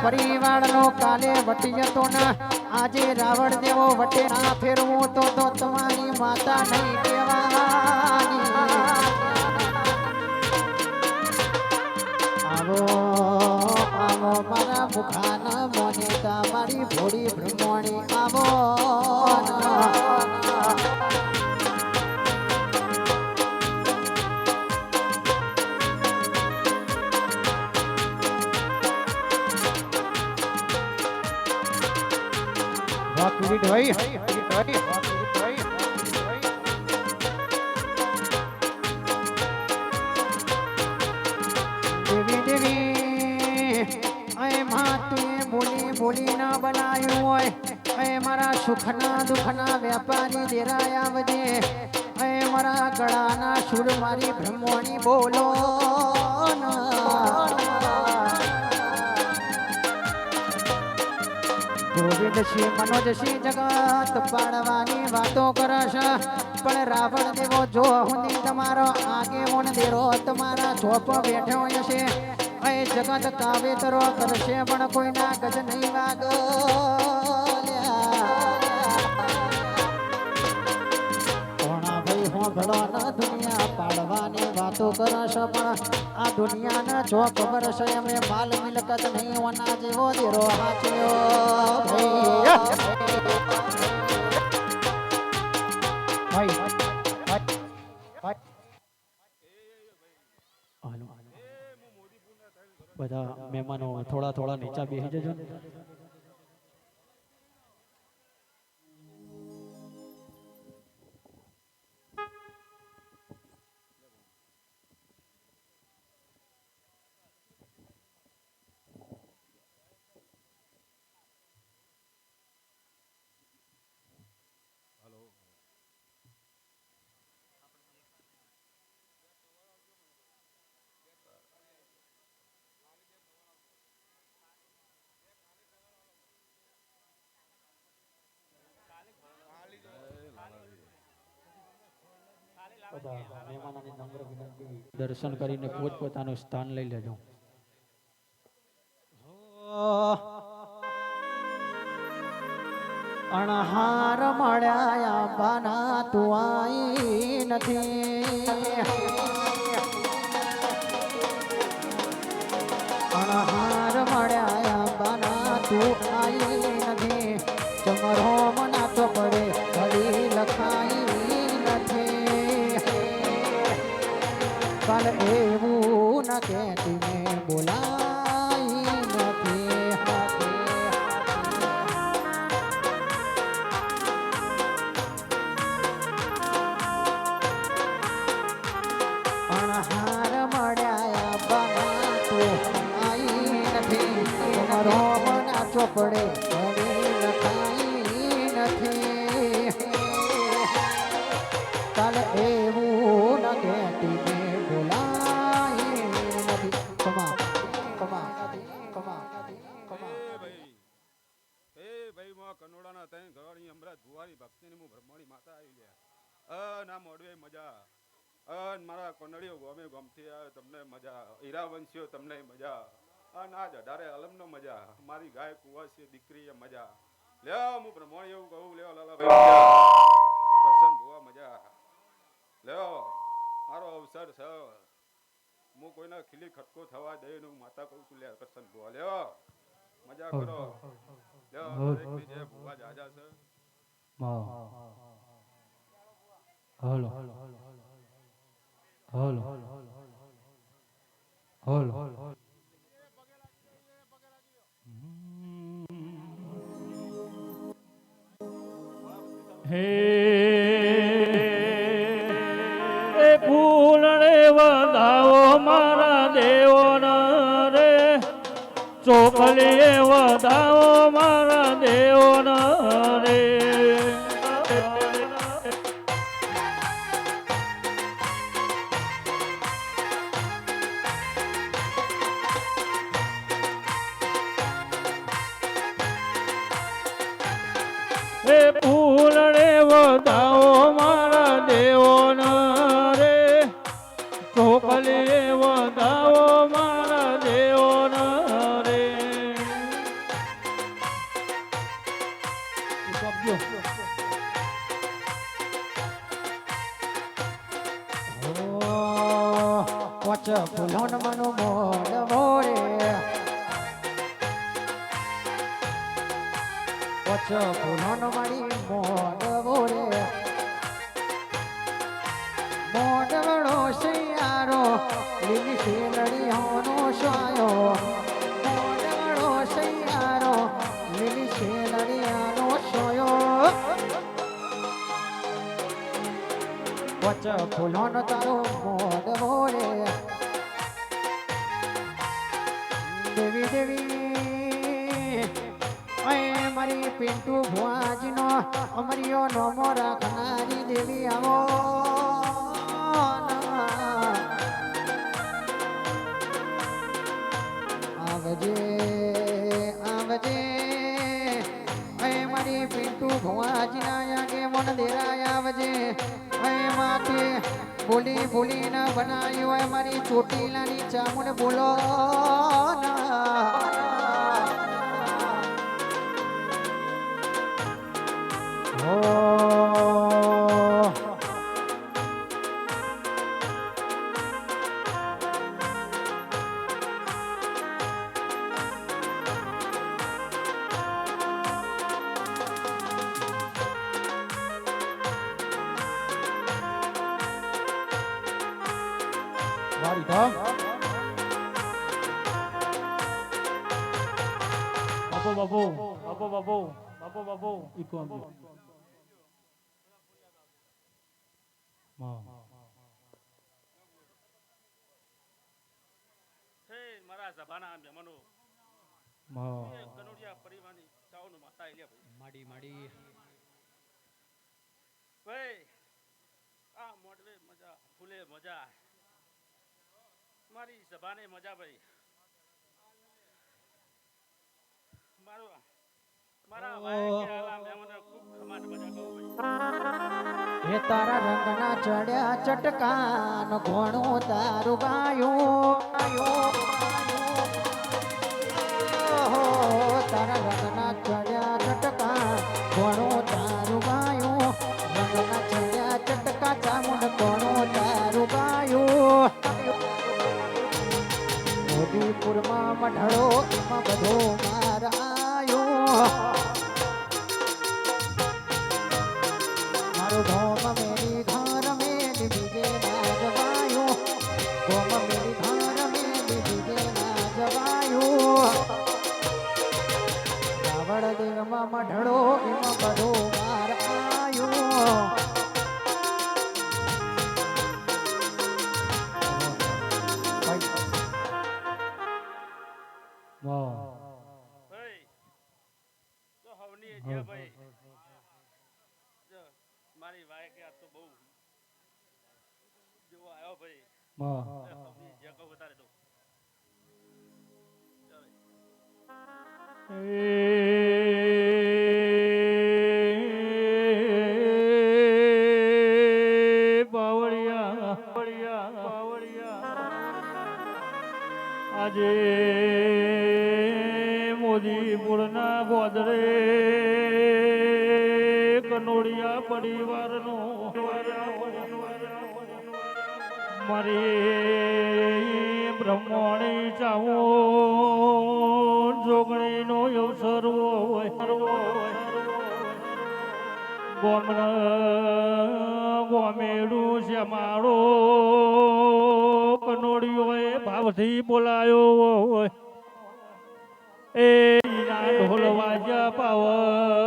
પરિવારનો કાલે વટી જતો ના આજે રાવણ દેવો વટે ના ફેરવું તો તમારી માતા નહીં કહેવાની આવો આવો મારા મુખાના મોનિકા મારી ભોળી બ્રહ્મણી આવો ભાઈ દેવી દેવી અય માતે બોલી ના બનાવ્યું હોય અય મારા સુખના દુઃખના વેપારી દેરાયા વજે અય મારા ગળાના સુર મારી બ્રહ્મણી બોલો ગોવિંદસિંહ મનોજસિંહ જગત પાડવાની વાતો કરશે પણ રાવણ દેવો જો હું તમારો આગેવન દેરો તમારા ચોપ બેઠો હશે એ જગત કાવેતરો કરશે પણ કોઈના ગજ નહીં વાગ ભલો ના દુનિયા પાડવાની વાતો કરશે પણ આ દુનિયાના જો ખબર છે અમે માલ મિલકત નહીં હોના જેવો દેરો હાચ્યો બધા મહેમાનો થોડા નીચા બેસી જજો. બધા મહેમાનોની નમ્ર વિનંતી દર્શન કરીને પોતપોતાનું સ્થાન લઈ લેજો. અણહાર મળ્યા બાના તું આઈ નથી અણહાર મળ્યા બાના તું આઈ નથી ચમરો મના તો પડે ઘડી લખાઈ નથી કાલ એવું ન કહેતી મેં બોલાઈ નથી અણહાર મળ્યા બાના તું આઈ નથી ચમરો મના તો પડે ઘડી લખાઈ નથી કાલ એવું ન કહેતી મેં બોલાઈ નથી કમા કમા કમા ભાઈ માં કનોડાના તઈ ઘરવાળી અમરાજ ભુવાની ભક્તિની હું બ્રહ્મણી માતા આવી લ્યા ના મોડવે મજા મારા કોનડીઓ ગમે ગમથી તમને મજા હીરાવંશીઓ તમને મજા ના જઢારે અલમનો મજા મારી ગાય કુવાસી દીકરી એ મજા લ્યો હું બ્રહ્મણી એવું કહું લ્યો લાલાભાઈ કરશન ભુવા મજા લ્યો મારો અવસર છે હું કોઈના ખીલી ખટકો થવા દે હું માતા કહું છું લ્યો કરશન ભુવા લ્યો મજા કરો લ્યો દરેક ની જે ભુવા જાજા છે હલો હે ફૂલને વધાવો મારા દેવોને રે ચોખલીએ વધાવો મારા દેવોને રે ફૂલને વધાવો મારા દેવોના રે ચોખલીએ વધાવો મારા દેવોના રે પોચ ફૂલોન મનો મોડ મોરે પોચ ફૂલોન મારી મોડ મોરે મોડ વડો સૈયારો લીલી શેલડી હોનો શાયો મોડ વડો સૈયારો લીલી શેલડી આનો સોયો પોચ ફૂલોન તારો મોડ મોરે દેવી દેવી અય મારી પિન્ટુ ભુવાજીનો અમરિયો નોમો રાખનારી દેવી આવો આવજે આવજે અય મારી પિન્ટુ ભુવાજીના આગે મન દેરાય આવજે અય માથે બોલી બોલી ન બનાવ્યું હોય મારી ચોટીલાની ચામુંડ બોલો વારી ધામ બાપો બાપો બાપો બાપો બાપો બાપો ઈકો આમ મારા સભાના મહેમાનો કનોડિયા પરિવારની ચાવનો માતા આલ્યા ભાઈ માડી ભાઈ આ મોડવે મજા ફૂલે મજા મારી સભાને મજા ભાઈ મારા ભાઈ કે આલા મહેમાનો ખૂબ ખમાટ મજા કહું ભાઈ હે તારા રંગના ચડ્યા ચટકાન ઘોણું તારું ગાયું તારા રંગના ચડ્યા ચટકા ઘોણું તારું ગાયું રંગના ચડ્યા ચટકા ચામુંડ ઘોણું તારું ગાયું મોદીપુરમાં મઢડો એમાં બધો મારાયો મારો ધોમ મેરી ઘર મેલી બીજે ના જવાયું ધોમ મેરી ઘર મેલી બીજે ના જવાયું રાવણ દેવમાં મઢડો એમાં બધો મારાયો ભાઈ તો હવની જે ભાઈ જો મારી વાય કે આ તો બહુ જેવો આવ્યો ભાઈ હવની જે કહું બતારે તો આજે મોદીપુરના ગોદરે કનોડિયા પરિવારનો મારી બ્રહ્મણી ચાવો જોગણીનો અવસર હોય ગોમેડું શ્યામાળો કનોડિયોએ ભાવથી બોલાયો હોય એ ઢોલ વાજ્યા પાવડિયા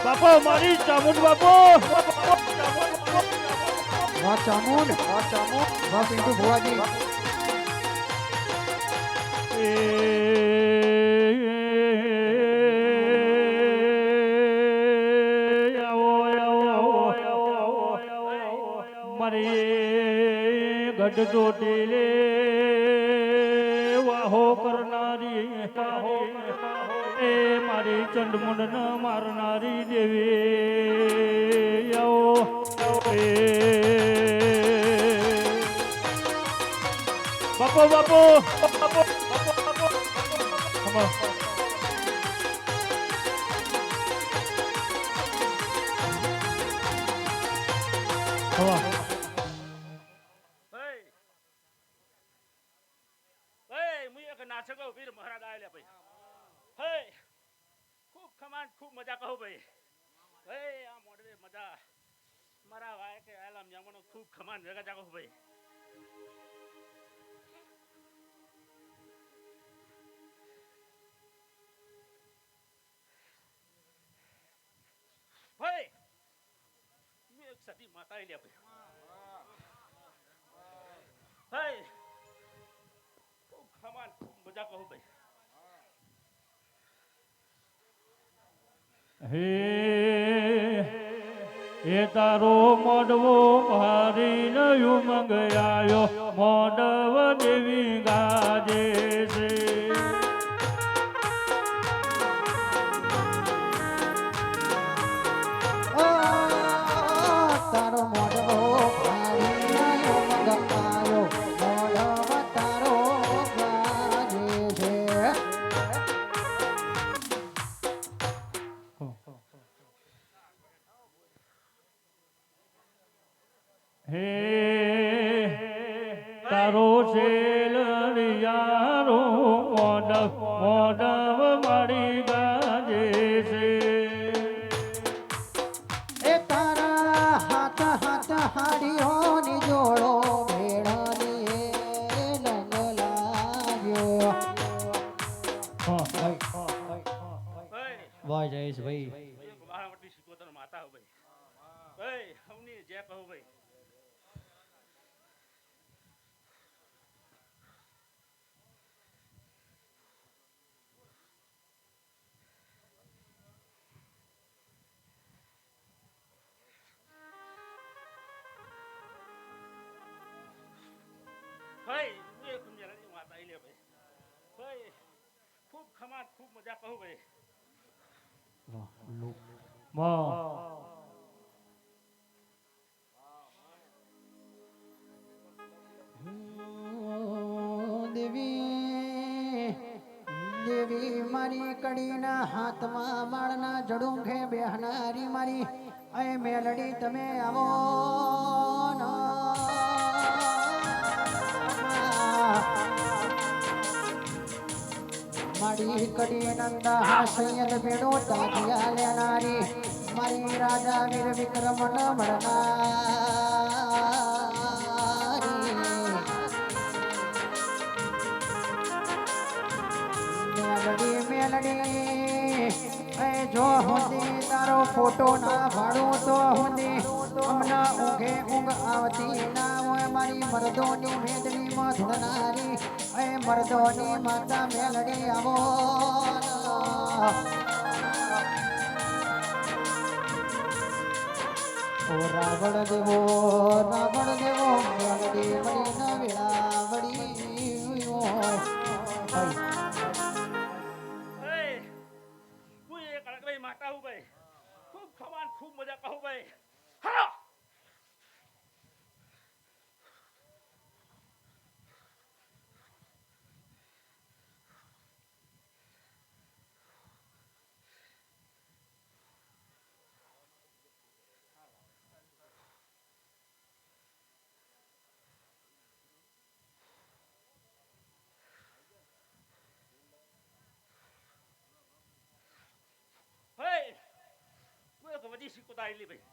બાપો મારી ચામુંડ બાપો વાહ ચામુંડ વાહ પિન્ટુ ભુવાજી મારી ગઢ ચોટીલે વાહો કરનારી એ મારી ચંડમુંડ ન મારનારી દેવી બાપો બાપુ બાપુ બાપુ નાચકો વીર મહારાજ આયેલા ભાઈ હે ખૂબ ખમાન ખૂબ મજા કહો ભાઈ હે આ મોડવે મજા મારા વાય કે આયેલા મ્યામણો ખૂબ ખમાન ભેગા જાગો ભાઈ ભાઈ મેં એક સતી માતા આયેલા ભાઈ હે ખૂબ ખમાન ખૂબ મજા કહો ભાઈ હે તારો મોડવો ભારી ઉમંગ આયો મોડવ દેવી ગાજે છે તારો મોઢો ભારી ઉમંગ આયો મોઢવ તારો ગાજે છે હે તારો શેલરિયારો મોડવ મારી ગાજે છે એ તારા હાથ હાથ હાડીઓની જોડો ભેળાની નંગ લાગ્યો ભાઈ વાહ જયેશભાઈ એક વાહવટી શિકોતર માતા હો ભાઈ ભાઈ હમની જે કહો ભાઈ ભાઈ હું એક મેરાની માતા આઈ લે ભાઈ ભાઈ ખૂબ ખમાન ખૂબ મજા કહો ભાઈ વાહ લોક માં દેવી દેવી મારી કડીના હાથમાં માળના જડુંઘે બેહનારી મારી અય મેલડી તમે આવો મારી કડી નંદા હાસયદ ભેડો તાજિયા લેનારી મારી રાજા વીર વિક્રમ ન મળનારી મેલડી મેલડી એ જો હુંદી તારો ફોટો ના ભાડું તો હુંદી હમણાં ઊંઘે ઊંઘ આવતી ના હોય મારી મરદોની મેદની માં ધૂળનારી એ મરદોની માતા મેલડી આવો ઓ રાવણ દેવો મેલડી મળી ન વેળાવડી હોય હું એક અડકરાઈ માતા હું ભાઈ ખૂબ ખમાન ખૂબ મજા કહું ભાઈ હાલો વધી શીખતા આવેલી ભાઈ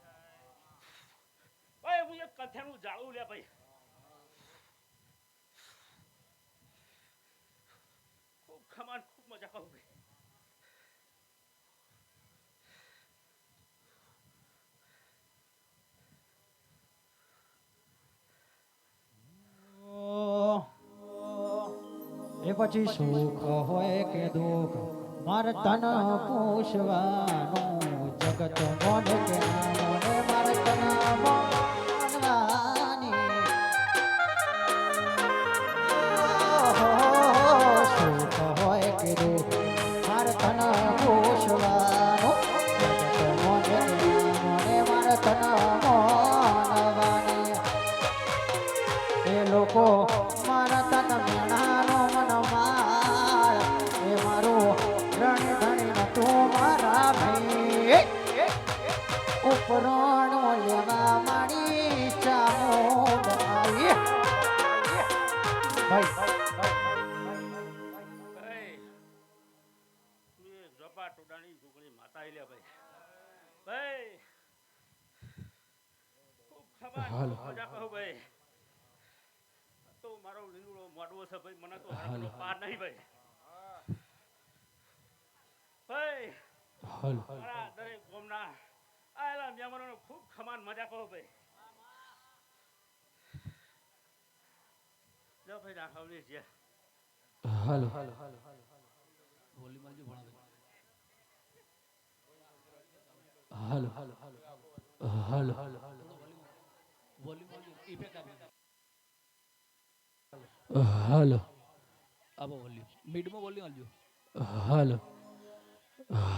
ભાઈ હું એક કંઠેનું જાળું લે ભાઈ ખૂબ ખમાન ખૂબ મજા કહું ભાઈ એ પછી સુખ હોય કે દુઃખ મારે તન પૂછવાનું જગત મોને કે મોને મારે તન માનવાની સુખ હોય કે દુઃખ મારે તન પૂછવાનું જગત મોને કે મોને મારે તન માનવાની એ લોકો મારા તન મેણાનો મન માર એ મારો રણ ધણી તું મારા ભાઈ ઉપરાણો લેવા મારી ચામોદ આવી ભાઈ ભાઈ તું એક જપા ટોડાની છોકરી માતા આઈ લે ભાઈ ખૂબ ખબર મજા કહું ભાઈ તો મારો લીલુડો મોડવો છે ભાઈ મને તો હાલો પાર નહીં ભાઈ ભાઈ મારા દરેક ગામના આયેલા મહેમાનોને ખૂબ ખમાન મજા કહો ભાઈ લો ભાઈ રાખવલી છે હાલો હાલો આપો વોલ્યુમ મિડમાં વોલ્યુમ આલજો હાલો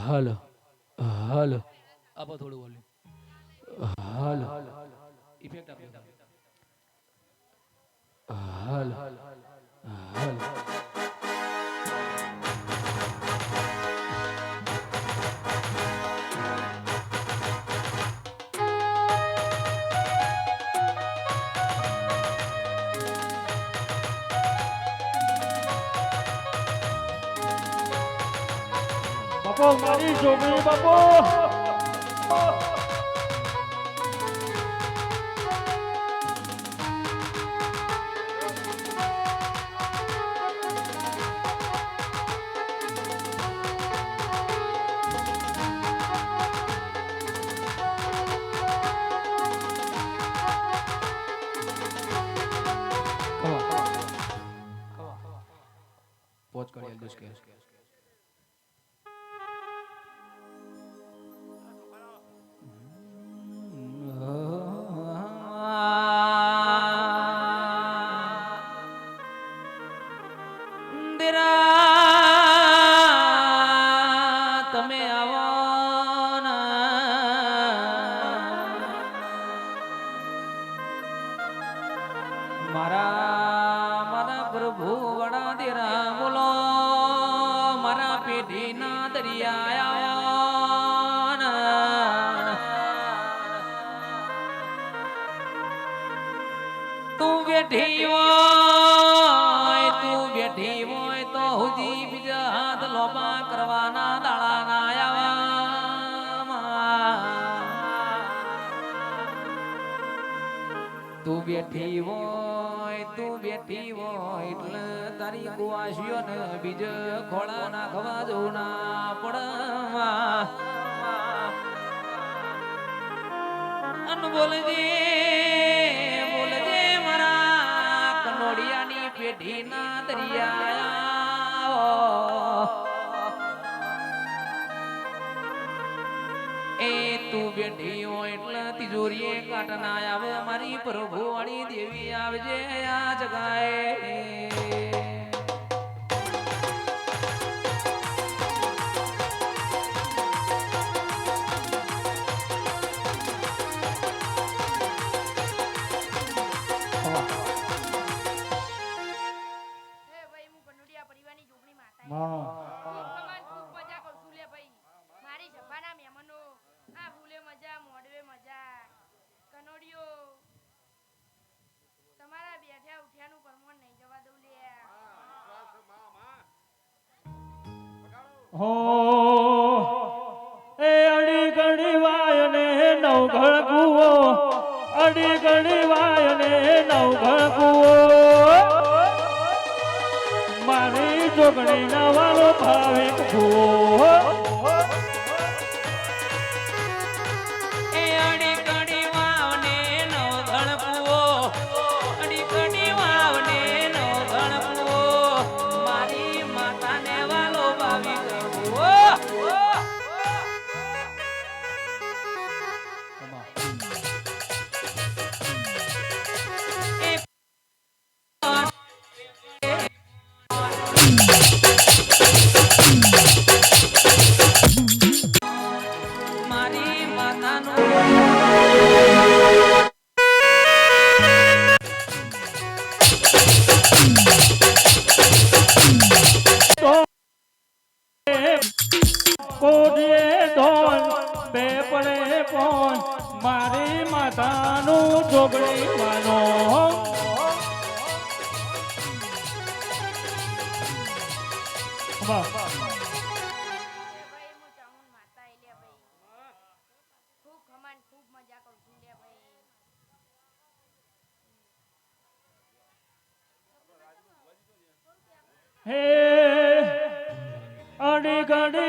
હાલો હાલો આપો થોડું વોલ્યુમ હાલો ઇફેક્ટ આપો હાલો હાલો બાપો મારી છોકરી બાપો પોચ કરી આલજો સ્કેલ તમે આવો મારા પ્રભુ વડા દેરા બોલો મારા પેઢીના દરિયા તું બેઠી હોય તો હુજી બીજા હાથ લોબા કરવાના દાડા ના આવા તું બેઠી હોય એટલે તારી કુવાસીઓ ને બીજ ખોળા નાખવા જવું ના પડવા અન બોલજે મારા કનોડિયાની પેઢીના દરિયા એ તું બેઠી હોય એટલે તિજોરીએ કાટ ના આવે મારી પ્રભુ વાળી દેવી આવજે આ જગાએ હો એ અડી ગણી વાય ને નવઘણ કુવો અડી ગણી વાય ને નવઘણ કુવો મારી જોગણી ના વાલો ભાવિક કુવો કોઢીએ ધોન બે પડે પોન મારી માતાનું જોગણી માનો વાહ ભાઈ હું ચામુંડ માતા એલિયા ભાઈ ખૂબ ખમાન ખૂબ મજા કરું છું લે ભાઈ હે અડી ગડી